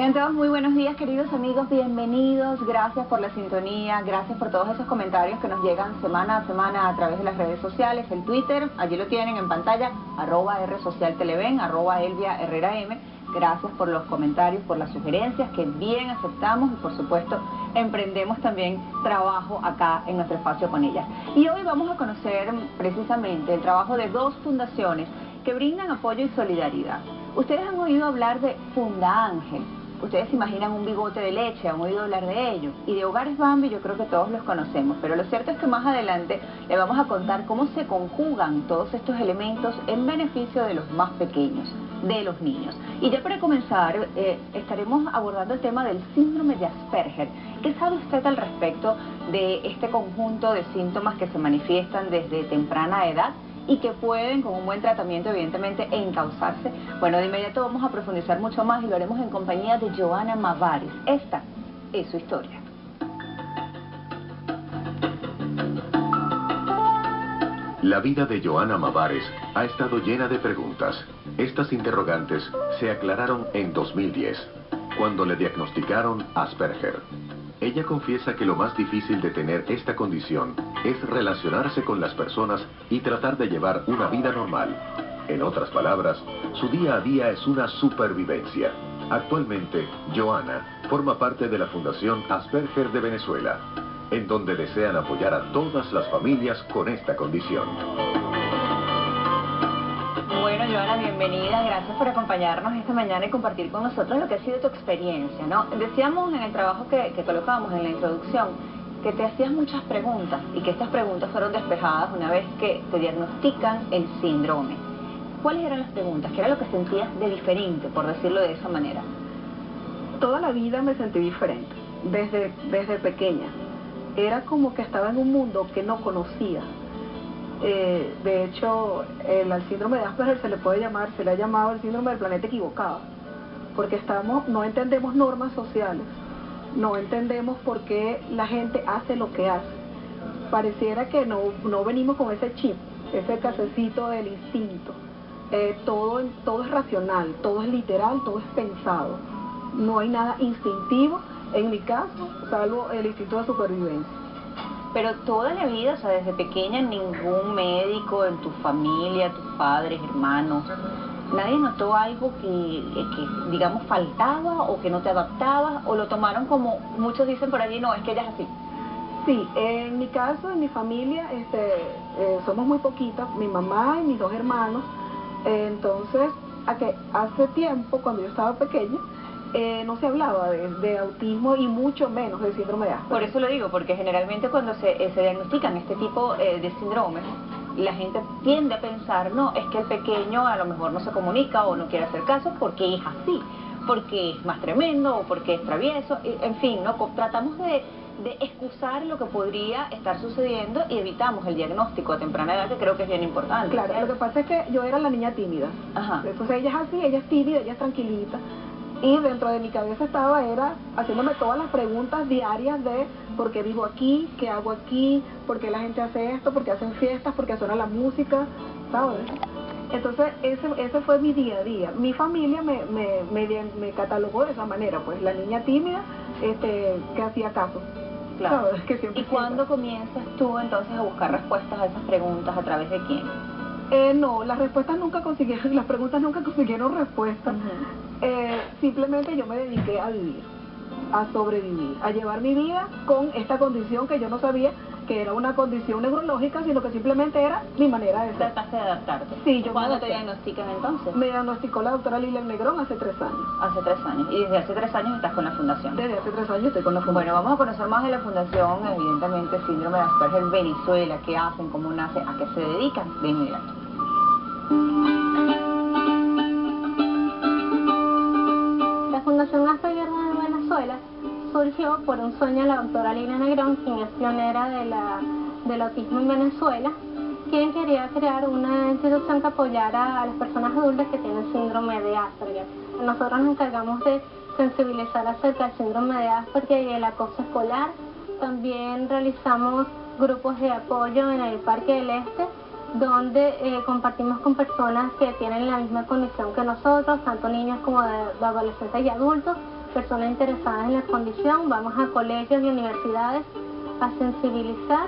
Tengan todos muy buenos días, queridos amigos, bienvenidos, gracias por la sintonía, gracias por todos esos comentarios que nos llegan semana a semana a través de las redes sociales, el Twitter, allí lo tienen en pantalla, @rsocialteleven, @elviaherreraM. Gracias por los comentarios, por las sugerencias que bien aceptamos y por supuesto emprendemos también trabajo acá en nuestro espacio con ellas. Y hoy vamos a conocer precisamente el trabajo de dos fundaciones que brindan apoyo y solidaridad. Ustedes han oído hablar de Funda Ángel. Ustedes se imaginan un bigote de leche, han oído hablar de ello. Y de Hogares Bambi yo creo que todos los conocemos, pero lo cierto es que más adelante le vamos a contar cómo se conjugan todos estos elementos en beneficio de los más pequeños, de los niños. Y ya para comenzar, estaremos abordando el tema del síndrome de Asperger. ¿Qué sabe usted al respecto de este conjunto de síntomas que se manifiestan desde temprana edad y que pueden, con un buen tratamiento, evidentemente, encauzarse? Bueno, de inmediato vamos a profundizar mucho más y lo haremos en compañía de Joana Mavares. Esta es su historia. La vida de Joana Mavares ha estado llena de preguntas. Estas interrogantes se aclararon en 2010, cuando le diagnosticaron Asperger. Ella confiesa que lo más difícil de tener esta condición es relacionarse con las personas y tratar de llevar una vida normal. En otras palabras, su día a día es una supervivencia. Actualmente, Joana forma parte de la Fundación Asperger de Venezuela, en donde desean apoyar a todas las familias con esta condición. Bueno, Joana, bienvenida, gracias por acompañarnos esta mañana y compartir con nosotros lo que ha sido tu experiencia, ¿no? Decíamos en el trabajo que colocamos en la introducción que te hacías muchas preguntas y que estas preguntas fueron despejadas una vez que te diagnostican el síndrome. ¿Cuáles eran las preguntas? ¿Qué era lo que sentías de diferente, por decirlo de esa manera? Toda la vida me sentí diferente, desde pequeña. Era como que estaba en un mundo que no conocía. De hecho, al síndrome de Asperger se le ha llamado el síndrome del planeta equivocado, porque no entendemos normas sociales, no entendemos por qué la gente hace lo que hace. Pareciera que no venimos con ese chip, ese casecito del instinto. Todo es racional, todo es literal, todo es pensado. No hay nada instintivo, en mi caso, salvo el instinto de supervivencia. Pero toda la vida, o sea, desde pequeña, ningún médico en tu familia, tus padres, hermanos, nadie notó algo que digamos, faltaba o que no te adaptabas, o lo tomaron como muchos dicen por allí, no, es que ella es así? Sí, en mi caso, en mi familia, somos muy poquitas, mi mamá y mis dos hermanos. Entonces, hace tiempo, cuando yo estaba pequeña, no se hablaba de autismo y mucho menos de síndrome de Asperger. Por eso lo digo, porque generalmente cuando se diagnostican este tipo de síndromes, la gente tiende a pensar, no, es que el pequeño a lo mejor no se comunica o no quiere hacer caso porque es así, porque es más tremendo o porque es travieso, en fin, ¿no? Tratamos de excusar lo que podría estar sucediendo y evitamos el diagnóstico a temprana edad, que creo que es bien importante. Claro, ¿sí? Lo que pasa es que yo era la niña tímida. Ajá. Entonces ella es así, ella es tímida, ella es tranquilita. Y dentro de mi cabeza era haciéndome todas las preguntas diarias de por qué vivo aquí, qué hago aquí, por qué la gente hace esto, por qué hacen fiestas, por qué suena la música, ¿sabes? Entonces ese fue mi día a día. Mi familia me catalogó de esa manera, pues la niña tímida que hacía caso. Claro. ¿Sabes? Que siempre ¿Y cuándo comienzas tú entonces a buscar respuestas a esas preguntas? ¿A través de quién? No, las preguntas nunca consiguieron respuesta. Simplemente yo me dediqué a vivir, a sobrevivir, a llevar mi vida con esta condición que yo no sabía que era una condición neurológica, sino que simplemente era mi manera de ser. ¿Trataste de adaptarte? Sí, yo ¿Cuándo te diagnostican entonces? Me diagnosticó la doctora Lilian Negrón hace 3 años. Hace 3 años. ¿Y desde hace 3 años estás con la fundación? Desde hace 3 años estoy con la fundación. Bueno, vamos a conocer más de la fundación, evidentemente, Síndrome de Asperger Venezuela. ¿Qué hacen? ¿Cómo nace? ¿A qué se dedican? De inmediato. La Fundación Asperger de Venezuela surgió por un sueño de la doctora Lilian Negrón, quien es pionera del autismo en Venezuela, quien quería crear una institución que apoyara a las personas adultas que tienen síndrome de Asperger. Nosotros nos encargamos de sensibilizar acerca del síndrome de Asperger y el acoso escolar. También realizamos grupos de apoyo en el Parque del Este, donde compartimos con personas que tienen la misma condición que nosotros, tanto niños como de adolescentes y adultos, personas interesadas en la condición, vamos a colegios y universidades a sensibilizar.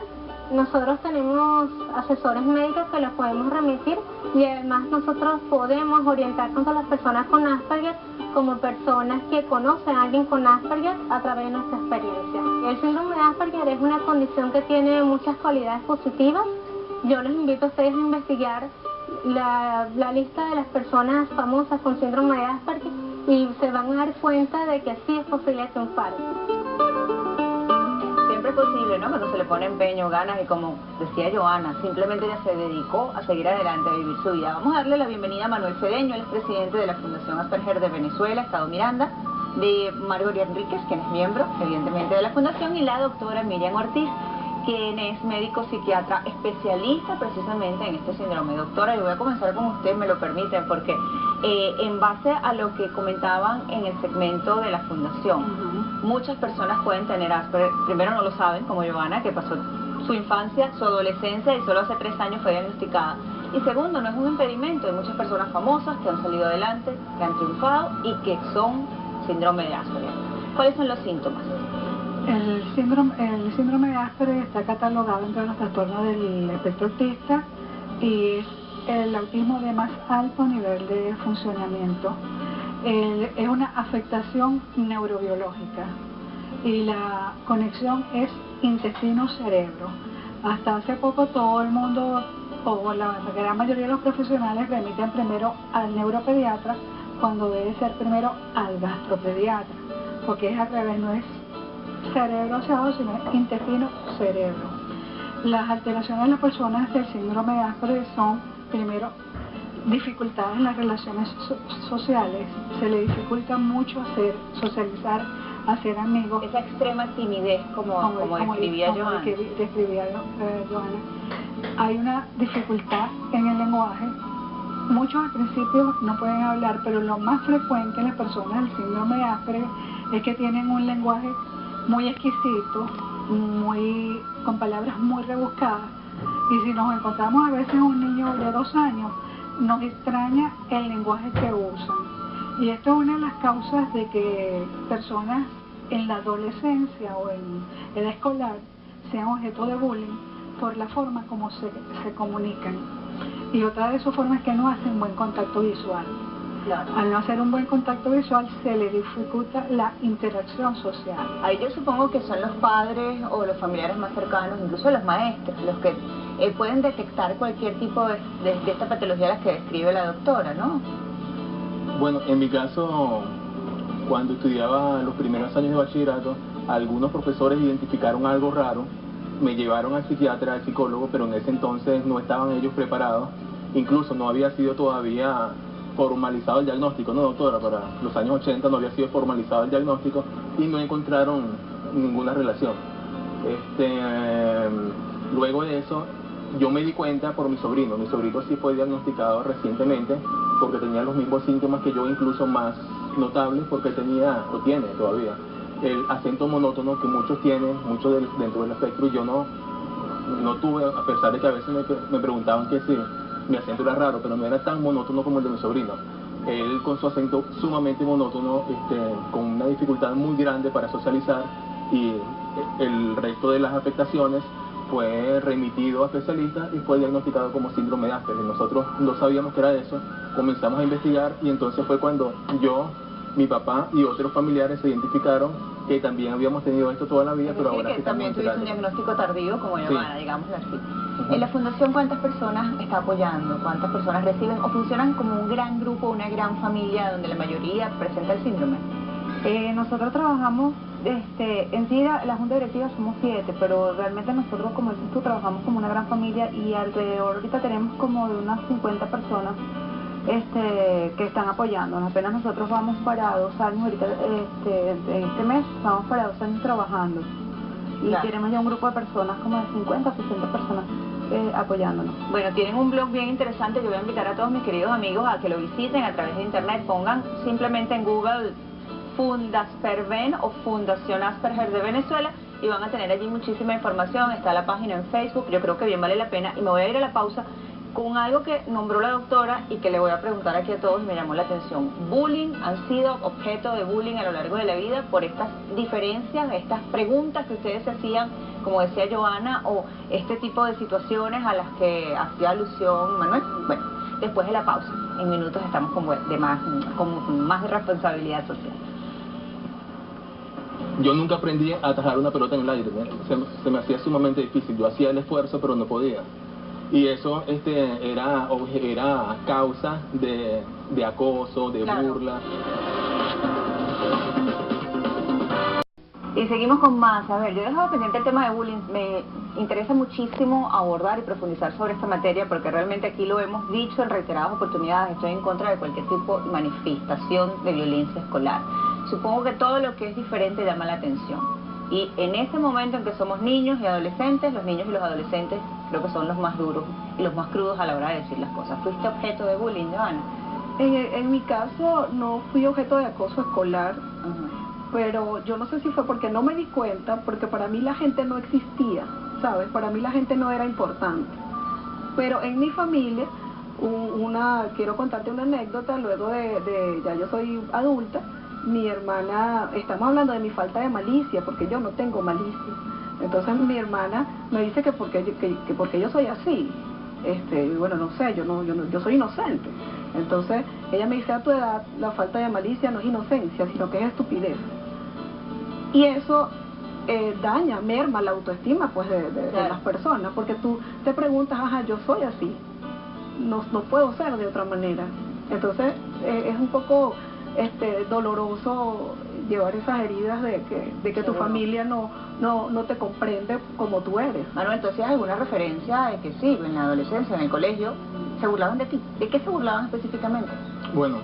Nosotros tenemos asesores médicos que los podemos remitir y además nosotros podemos orientar tanto a las personas con Asperger como personas que conocen a alguien con Asperger a través de nuestra experiencia. El síndrome de Asperger es una condición que tiene muchas cualidades positivas. Yo les invito a ustedes a investigar la lista de las personas famosas con síndrome de Asperger y se van a dar cuenta de que sí es posible triunfar. Siempre es posible, ¿no? Cuando se le pone empeño, ganas y como decía Joana, simplemente ella se dedicó a seguir adelante, a vivir su vida. Vamos a darle la bienvenida a Manuel Cedeño, él es presidente de la Fundación Asperger de Venezuela, Estado Miranda, de Marjorie Enríquez, quien es miembro, evidentemente, de la Fundación, y la doctora Miriam Ortiz, quien es médico psiquiatra especialista precisamente en este síndrome. Doctora, yo voy a comenzar con usted, me lo permiten, porque en base a lo que comentaban en el segmento de la Fundación, muchas personas pueden tener Asperger. Primero, no lo saben, como Joana, que pasó su infancia, su adolescencia y solo hace 3 años fue diagnosticada. Y segundo, no es un impedimento, hay muchas personas famosas que han salido adelante, que han triunfado y que son síndrome de Asperger. ¿Cuáles son los síntomas? El síndrome de Asperger está catalogado entre los trastornos del espectro autista y es el autismo de más alto nivel de funcionamiento. Es una afectación neurobiológica y la conexión es intestino-cerebro. Hasta hace poco todo el mundo, o la gran mayoría de los profesionales, remiten primero al neuropediatra cuando debe ser primero al gastropediatra, porque es al revés, no es cerebro hacia abajo, sino intestino-cerebro. Las alteraciones en las personas del síndrome de Asperger son, primero, dificultades en las relaciones sociales. Se le dificulta mucho socializar, hacer amigos. Esa extrema timidez, como describía Joana. Hay una dificultad en el lenguaje. Muchos al principio no pueden hablar, pero lo más frecuente en las personas del síndrome de Asperger es que tienen un lenguaje muy exquisito, con palabras muy rebuscadas. Y si nos encontramos a veces un niño de 2 años, nos extraña el lenguaje que usan. Y esto es una de las causas de que personas en la adolescencia o en edad escolar sean objeto de bullying por la forma como se comunican. Y otra de sus formas es que no hacen buen contacto visual. Claro. Al no hacer un buen contacto visual se le dificulta la interacción social. Ahí yo supongo que son los padres o los familiares más cercanos, incluso los maestros, los que pueden detectar cualquier tipo de esta patología las que describe la doctora, ¿no? Bueno, en mi caso, cuando estudiaba los primeros años de bachillerato, algunos profesores identificaron algo raro, me llevaron al psiquiatra, al psicólogo, pero en ese entonces no estaban ellos preparados, incluso no había sido todavía formalizado el diagnóstico, ¿no, doctora? Para los años 80 no había sido formalizado el diagnóstico y no encontraron ninguna relación. Luego de eso, yo me di cuenta por mi sobrino sí fue diagnosticado recientemente porque tenía los mismos síntomas que yo, incluso más notables, porque tenía, o tiene todavía, el acento monótono que muchos tienen, muchos dentro del espectro, y yo no tuve, a pesar de que a veces me preguntaban que si mi acento era raro, pero no era tan monótono como el de mi sobrino. Él, con su acento sumamente monótono, con una dificultad muy grande para socializar, y el resto de las afectaciones, fue remitido a especialistas y fue diagnosticado como síndrome de Asperger. Nosotros no sabíamos que era eso, comenzamos a investigar y entonces fue cuando yo, mi papá y otros familiares se identificaron que también habíamos tenido esto toda la vida, pero ahora que también tuviste un diagnóstico tardío, como llamada, sí, digámoslo así. En la Fundación, ¿cuántas personas está apoyando? ¿Cuántas personas reciben? ¿O funcionan como un gran grupo, una gran familia donde la mayoría presenta el síndrome? Nosotros trabajamos, en sí la Junta Directiva somos 7, pero realmente nosotros, como dices tú, trabajamos como una gran familia y alrededor ahorita tenemos como de unas 50 personas que están apoyándonos. Apenas nosotros vamos para 2 años, ahorita en este mes vamos para 2 años trabajando. Y claro, tenemos ya un grupo de personas como de 50 o 60 personas apoyándonos. Bueno, tienen un blog bien interesante que voy a invitar a todos mis queridos amigos a que lo visiten a través de internet. Pongan simplemente en Google Fundasperven o Fundación Asperger de Venezuela y van a tener allí muchísima información. Está la página en Facebook, yo creo que bien vale la pena. Y me voy a ir a la pausa con algo que nombró la doctora y que le voy a preguntar aquí a todos y me llamó la atención. ¿Bullying han sido objeto de bullying a lo largo de la vida por estas diferencias, estas preguntas que ustedes se hacían, como decía Joana, o este tipo de situaciones a las que hacía alusión Manuel? Bueno, después de la pausa, en minutos estamos con más responsabilidad social. Yo nunca aprendí a atajar una pelota en el aire, se me hacía sumamente difícil. Yo hacía el esfuerzo, pero no podía. Y eso era causa de acoso, de burla. Y seguimos con más. A ver, yo he dejado pendiente el tema de bullying. Me interesa muchísimo abordar y profundizar sobre esta materia porque realmente aquí lo hemos dicho en reiteradas oportunidades. Estoy en contra de cualquier tipo de manifestación de violencia escolar. Supongo que todo lo que es diferente llama la atención. Y en ese momento en que somos niños y adolescentes, los niños y los adolescentes creo que son los más duros y los más crudos a la hora de decir las cosas. ¿Fuiste objeto de bullying, Joana? En mi caso no fui objeto de acoso escolar, pero yo no sé si fue porque no me di cuenta, porque para mí la gente no existía, ¿sabes? Para mí la gente no era importante. Pero en mi familia, quiero contarte una anécdota, luego ya yo soy adulta, mi hermana, estamos hablando de mi falta de malicia, porque yo no tengo malicia. Entonces mi hermana me dice que porque yo soy así. Y bueno, no sé, yo soy inocente. Entonces ella me dice, a tu edad la falta de malicia no es inocencia, sino que es estupidez. Y eso merma la autoestima pues de las personas, porque tú te preguntas, ajá, yo soy así, no puedo ser de otra manera. Entonces es un poco doloroso llevar esas heridas de que tu familia no te comprende como tú eres. Manuel, entonces ¿hay alguna referencia de que sí, en la adolescencia, en el colegio, se burlaban de ti? ¿De qué se burlaban específicamente? Bueno,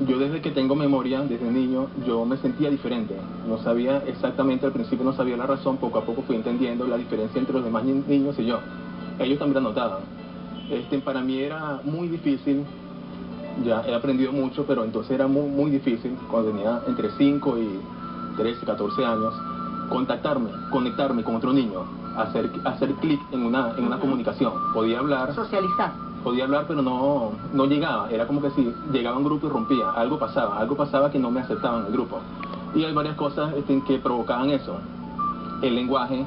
yo desde que tengo memoria, desde niño, yo me sentía diferente. No sabía exactamente, al principio no sabía la razón, poco a poco fui entendiendo la diferencia entre los demás niños y yo. Ellos también la notaban. Para mí era muy difícil. Ya he aprendido mucho, pero entonces era muy difícil, cuando tenía entre 5 y 13, 14 años, conectarme con otro niño, hacer clic en una comunicación. Podía hablar. Socializar. Podía hablar, pero no llegaba. Era como que si llegaba un grupo y rompía. Algo pasaba que no me aceptaban en el grupo. Y hay varias cosas que provocaban eso. El lenguaje,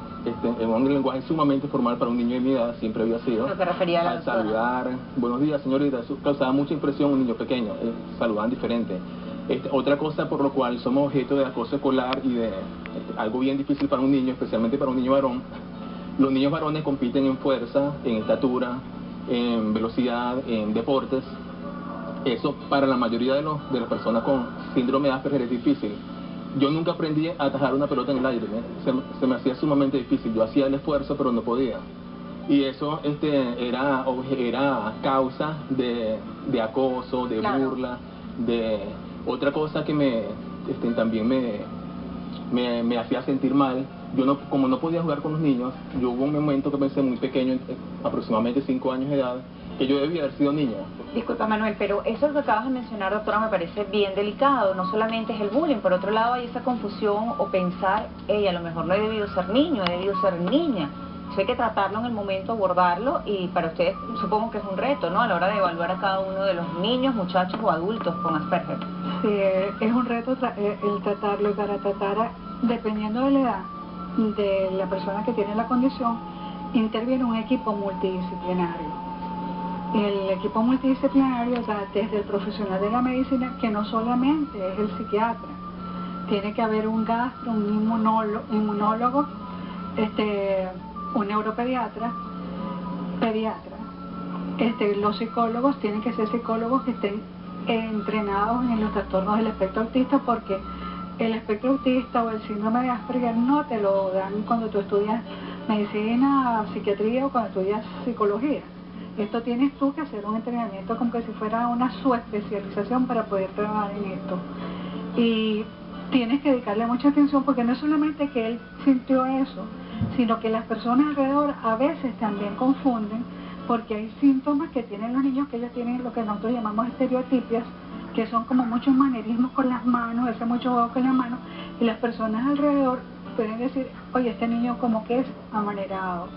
un lenguaje sumamente formal para un niño de mi edad, siempre había sido. Lo que refería a la doctora. Saludar, buenos días señorita, eso causaba mucha impresión un niño pequeño, saludaban diferente. Otra cosa por lo cual somos objeto de acoso escolar y de algo bien difícil para un niño, especialmente para un niño varón. Los niños varones compiten en fuerza, en estatura, en velocidad, en deportes. Eso para la mayoría de las personas con síndrome de Asperger es difícil. Yo nunca aprendí a atajar una pelota en el aire, se me hacía sumamente difícil. Yo hacía el esfuerzo, pero no podía. Y eso era causa de acoso, de burla, de otra cosa que también me hacía sentir mal. Como no podía jugar con los niños, yo hubo un momento que pensé muy pequeño, aproximadamente 5 años de edad, que yo debía haber sido niña. Disculpa Manuel, pero eso que acabas de mencionar, doctora, me parece bien delicado. No solamente es el bullying, por otro lado hay esa confusión o pensar, a lo mejor no he debido ser niño, he debido ser niña. Eso hay que tratarlo en el momento, abordarlo, y para ustedes supongo que es un reto, ¿no? A la hora de evaluar a cada uno de los niños, muchachos o adultos con Asperger. Sí, es un reto el tratarlo, y para tratar, dependiendo de la edad de la persona que tiene la condición, interviene un equipo multidisciplinario. El equipo multidisciplinario, o sea, desde el profesional de la medicina, que no solamente es el psiquiatra, tiene que haber un gastro, un inmunólogo, un neuropediatra, pediatra. Los psicólogos tienen que ser psicólogos que estén entrenados en los trastornos del espectro autista, porque el espectro autista o el síndrome de Asperger no te lo dan cuando tú estudias medicina, psiquiatría o cuando estudias psicología. Esto tienes tú que hacer un entrenamiento como que si fuera una subespecialización para poder trabajar en esto. Y tienes que dedicarle mucha atención, porque no es solamente que él sintió eso, sino que las personas alrededor a veces también confunden, porque hay síntomas que tienen los niños, que ellos tienen lo que nosotros llamamos estereotipias, que son como muchos manerismos con las manos, ese mucho juego con las manos, y las personas alrededor pueden decir, oye, este niño como que es amanerado.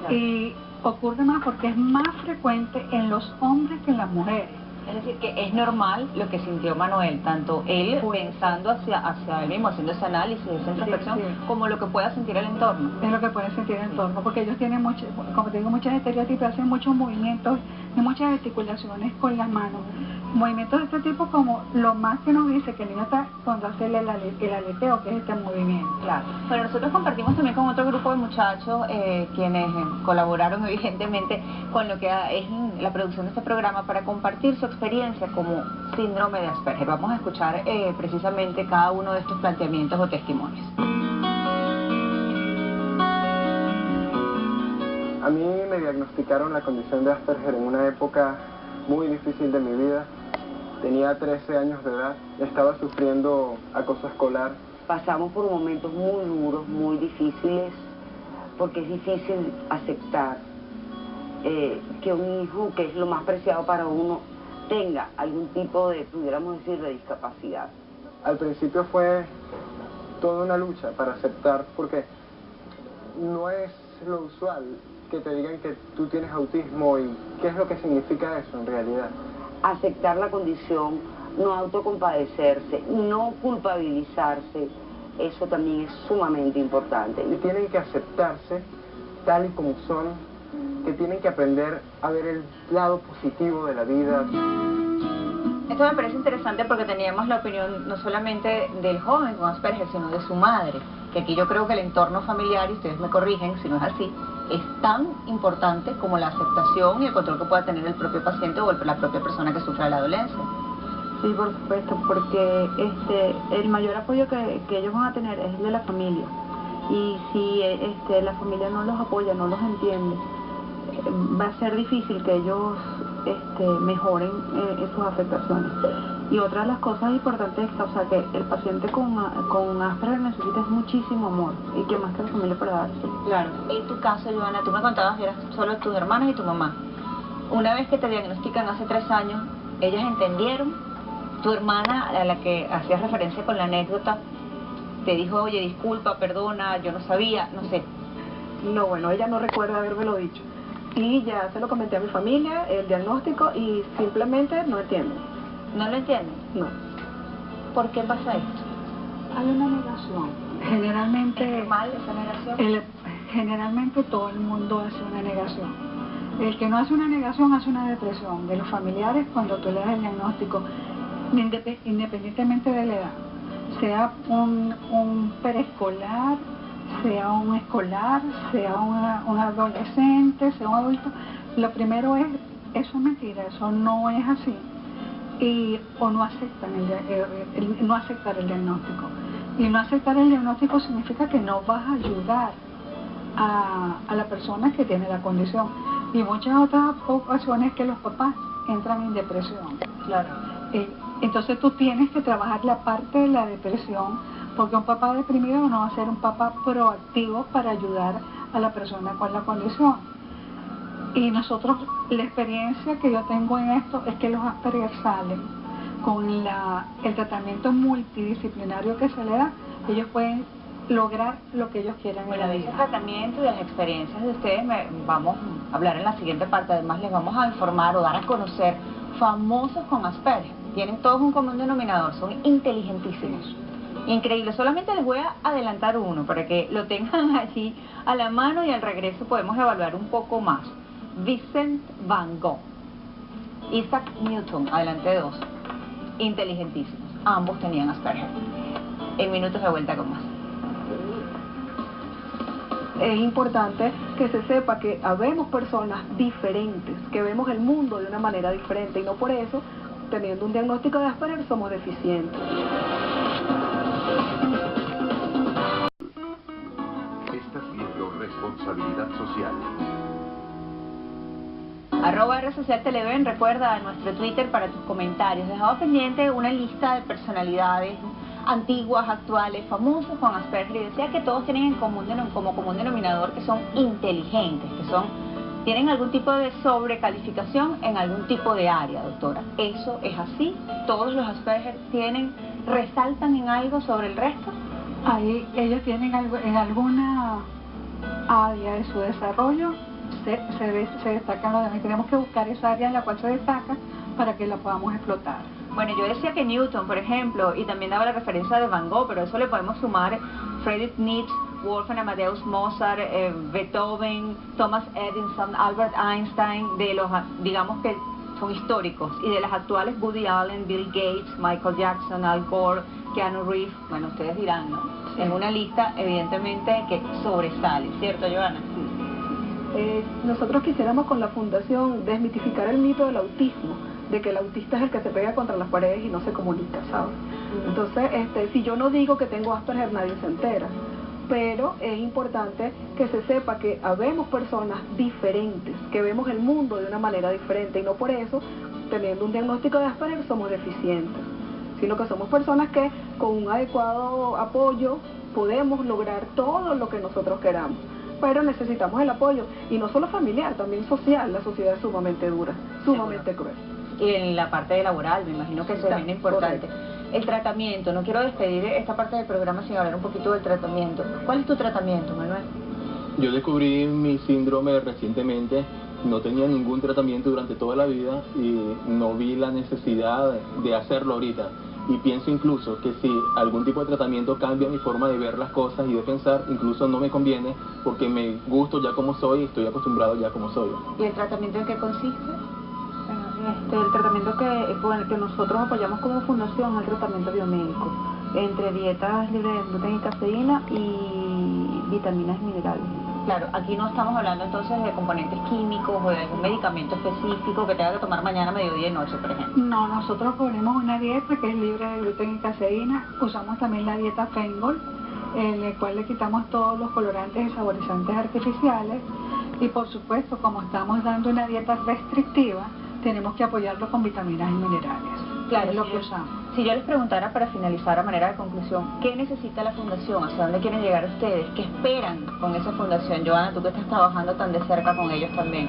Claro. Y ocurre más porque es más frecuente en los hombres que en las mujeres. Es decir, que es normal lo que sintió Manuel, tanto él pensando hacia él mismo, haciendo ese análisis, esa introspección, como lo que pueda sentir el entorno. Es lo que puede sentir el entorno, porque ellos tienen mucho, como te digo, muchas estereotipos, hacen muchos movimientos y muchas gesticulaciones con las manos. Movimientos de este tipo, como lo más que nos dice que el niño está cuando hace el aleteo, que es este movimiento. Claro. Bueno, nosotros compartimos también con otro grupo de muchachos quienes colaboraron evidentemente con lo que es la producción de este programa para compartir su experiencia como síndrome de Asperger. Vamos a escuchar precisamente cada uno de estos planteamientos o testimonios. A mí me diagnosticaron la condición de Asperger en una época muy difícil de mi vida. Tenía 13 años de edad, estaba sufriendo acoso escolar. Pasamos por momentos muy duros, muy difíciles, porque es difícil aceptar que un hijo, que es lo más preciado para uno, tenga algún tipo de, pudiéramos decir, de discapacidad. Al principio fue toda una lucha para aceptar, porque no es lo usual que te digan que tú tienes autismo y qué es lo que significa eso en realidad. Aceptar la condición, no autocompadecerse, no culpabilizarse, eso también es sumamente importante. Y tienen que aceptarse tal y como son, que tienen que aprender a ver el lado positivo de la vida. Esto me parece interesante porque teníamos la opinión no solamente del joven con Asperger, sino de su madre, que aquí yo creo que el entorno familiar, y ustedes me corrigen si no es así, es tan importante como la aceptación y el control que pueda tener el propio paciente o la propia persona que sufre la dolencia. Sí, por supuesto, porque el mayor apoyo que ellos van a tener es el de la familia. Y si la familia no los apoya, no los entiende, va a ser difícil que ellos mejoren sus afectaciones. Y otra de las cosas importantes es que el paciente con Asperger necesita muchísimo amor, y que más que la familia para darse. Claro. En tu caso, Joana, tú me contabas que eras solo tus hermanas y tu mamá. Una vez que te diagnostican hace 3 años, ¿ellas entendieron? Tu hermana, a la que hacías referencia con la anécdota, te dijo, oye, disculpa, perdona, yo no sabía, no sé. No, bueno, ella no recuerda habérmelo dicho. Y ya se lo comenté a mi familia, el diagnóstico, y simplemente no entienden. ¿No lo entienden? No. ¿Por qué pasa esto? Hay una negación. Generalmente, ¿Es normal esa negación? Generalmente todo el mundo hace una negación. El que no hace una negación hace una depresión. De los familiares, cuando tú le das el diagnóstico, independientemente de la edad, sea un preescolar, sea un escolar, sea un adolescente, sea un adulto, lo primero es, eso es mentira, eso no es así. O no aceptan no aceptar el diagnóstico. Y no aceptar el diagnóstico significa que no vas a ayudar a la persona que tiene la condición. Y muchas otras ocasiones que los papás entran en depresión. Claro. Entonces tú tienes que trabajar la parte de la depresión, porque un papá deprimido no va a ser un papá proactivo para ayudar a la persona con la condición. Y nosotros, la experiencia que yo tengo en esto es que los Asperger salen con el tratamiento multidisciplinario que se le da, ellos pueden lograr lo que ellos quieran en la vida. De ese tratamiento y de las experiencias de ustedes vamos a hablar en la siguiente parte. Además les vamos a informar o dar a conocer famosos con Asperger. Tienen todos un común denominador, son inteligentísimos. Increíble, solamente les voy a adelantar uno para que lo tengan allí a la mano y al regreso podemos evaluar un poco más. Vincent Van Gogh, Isaac Newton, adelante 2, inteligentísimos, ambos tenían Asperger. En minutos de vuelta con más. Es importante que se sepa que habemos personas diferentes, que vemos el mundo de una manera diferente, y no por eso, teniendo un diagnóstico de Asperger, somos deficientes. Estás viendo Responsabilidad Social. @RSocialTeleven, recuerda nuestro Twitter para tus comentarios. Dejaba pendiente una lista de personalidades antiguas, actuales, famosos con Asperger, y decía que todos tienen en común como común denominador que son inteligentes, tienen algún tipo de sobrecalificación en algún tipo de área, doctora. ¿Eso es así? ¿Todos los Asperger resaltan en algo sobre el resto? Ahí ellos tienen algo en alguna área de su desarrollo se destacan los demás. Tenemos que buscar esa área en la cual se destaca para que la podamos explotar. Bueno, yo decía que Newton, por ejemplo, y también daba la referencia de Van Gogh, pero eso le podemos sumar Friedrich Nietzsche, Wolfgang Amadeus Mozart, Beethoven, Thomas Edison, Albert Einstein, de los, digamos que son históricos, y de las actuales Woody Allen, Bill Gates, Michael Jackson, Al Gore, Keanu Reeves, bueno, ustedes dirán, ¿no? Sí. Es una lista evidentemente que sobresale, ¿cierto, Joana? Nosotros quisiéramos con la fundación desmitificar el mito del autismo, de que el autista es el que se pega contra las paredes y no se comunica, ¿sabes? Entonces, si yo no digo que tengo Asperger, nadie se entera, pero es importante que se sepa que habemos personas diferentes, que vemos el mundo de una manera diferente, y no por eso, teniendo un diagnóstico de Asperger, somos deficientes, sino que somos personas que con un adecuado apoyo podemos lograr todo lo que nosotros queramos, pero necesitamos el apoyo, y no solo familiar, también social. La sociedad es sumamente dura, sumamente cruel. Y en la parte laboral, me imagino que eso es bien importante. Correcto. El tratamiento, no quiero despedir esta parte del programa sin hablar un poquito del tratamiento. ¿Cuál es tu tratamiento, Manuel? Yo descubrí mi síndrome recientemente, no tenía ningún tratamiento durante toda la vida y no vi la necesidad de hacerlo ahorita. Y pienso incluso que si algún tipo de tratamiento cambia mi forma de ver las cosas y de pensar, incluso no me conviene porque me gusto ya como soy y estoy acostumbrado ya como soy. ¿Y el tratamiento en qué consiste? El tratamiento que nosotros apoyamos como fundación es el tratamiento biomédico, entre dietas libres de gluten y cafeína y vitaminas y minerales. Claro, aquí no estamos hablando entonces de componentes químicos o de algún medicamento específico que tenga que tomar mañana, mediodía y noche, por ejemplo. No, nosotros ponemos una dieta que es libre de gluten y caseína. Usamos también la dieta Fengol, en la cual le quitamos todos los colorantes y saborizantes artificiales. Y por supuesto, como estamos dando una dieta restrictiva, tenemos que apoyarlo con vitaminas y minerales. Claro, es lo que usamos. Si yo les preguntara para finalizar a manera de conclusión, ¿qué necesita la fundación? ¿Hacia dónde quieren llegar ustedes? ¿Qué esperan con esa fundación? Joana, tú que estás trabajando tan de cerca con ellos también.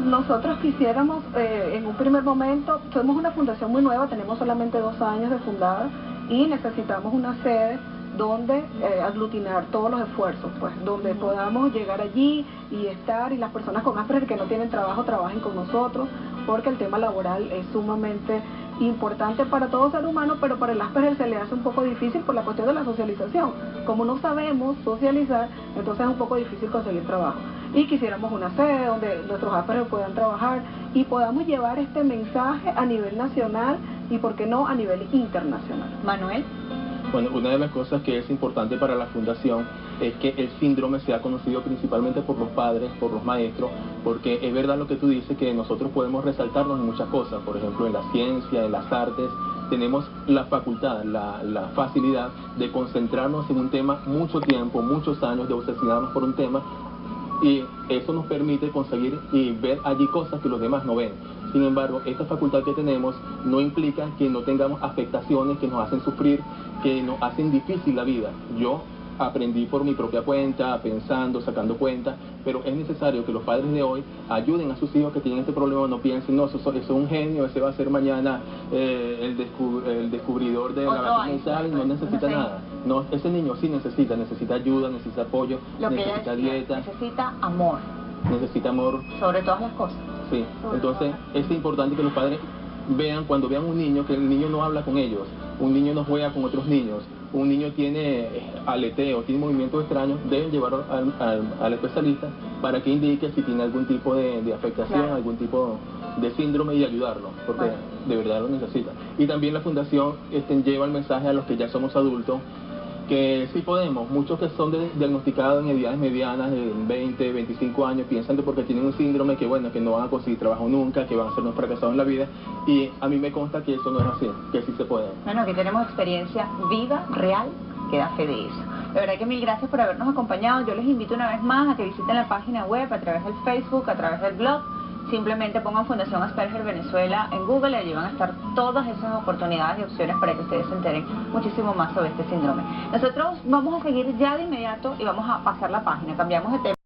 Nosotros quisiéramos, en un primer momento, somos una fundación muy nueva, tenemos solamente 2 años de fundada y necesitamos una sede donde aglutinar todos los esfuerzos, pues, donde podamos llegar allí y estar, y las personas con Asperger que no tienen trabajo trabajen con nosotros, porque el tema laboral es sumamente importante para todo ser humano, pero para el Asperger se le hace un poco difícil por la cuestión de la socialización. Como no sabemos socializar, entonces es un poco difícil conseguir trabajo. Y quisiéramos una sede donde nuestros Asperger puedan trabajar y podamos llevar este mensaje a nivel nacional y, ¿por qué no, a nivel internacional? Manuel. Bueno, una de las cosas que es importante para la fundación es que el síndrome sea conocido principalmente por los padres, por los maestros, porque es verdad lo que tú dices, que nosotros podemos resaltarnos en muchas cosas, por ejemplo en la ciencia, en las artes, tenemos la facultad, la facilidad de concentrarnos en un tema mucho tiempo, muchos años, de obsesionarnos por un tema, y eso nos permite conseguir y ver allí cosas que los demás no ven. Sin embargo, esta facultad que tenemos no implica que no tengamos afectaciones que nos hacen sufrir, que nos hacen difícil la vida. Yo aprendí por mi propia cuenta, pensando, sacando cuentas, pero es necesario que los padres de hoy ayuden a sus hijos que tienen este problema, no piensen, no, eso es un genio, ese va a ser mañana el descubridor de la vacuna y tal, no necesita nada. No, ese niño sí necesita ayuda, necesita apoyo, necesita dieta. Necesita amor. Necesita amor. Sobre todas las cosas. Sí, entonces es importante que los padres vean, cuando vean un niño, que el niño no habla con ellos, un niño no juega con otros niños, un niño tiene aleteo, tiene movimientos extraños, deben llevarlo al especialista para que indique si tiene algún tipo de afectación, claro, algún tipo de síndrome, y ayudarlo, porque de verdad lo necesita. Y también la fundación lleva el mensaje a los que ya somos adultos, que sí podemos. Muchos que son diagnosticados en edades medianas de 20, 25 años piensan que porque tienen un síndrome que bueno, que no van a conseguir trabajo nunca, que van a ser unos fracasados en la vida, y a mí me consta que eso no es así, que sí se puede. Bueno, aquí tenemos experiencia viva, real, que da fe de eso. De verdad que mil gracias por habernos acompañado. Yo les invito una vez más a que visiten la página web, a través del Facebook, a través del blog. Simplemente pongan Fundación Asperger Venezuela en Google y allí van a estar todas esas oportunidades y opciones para que ustedes se enteren muchísimo más sobre este síndrome. Nosotros vamos a seguir ya de inmediato y vamos a pasar la página. Cambiamos de tema.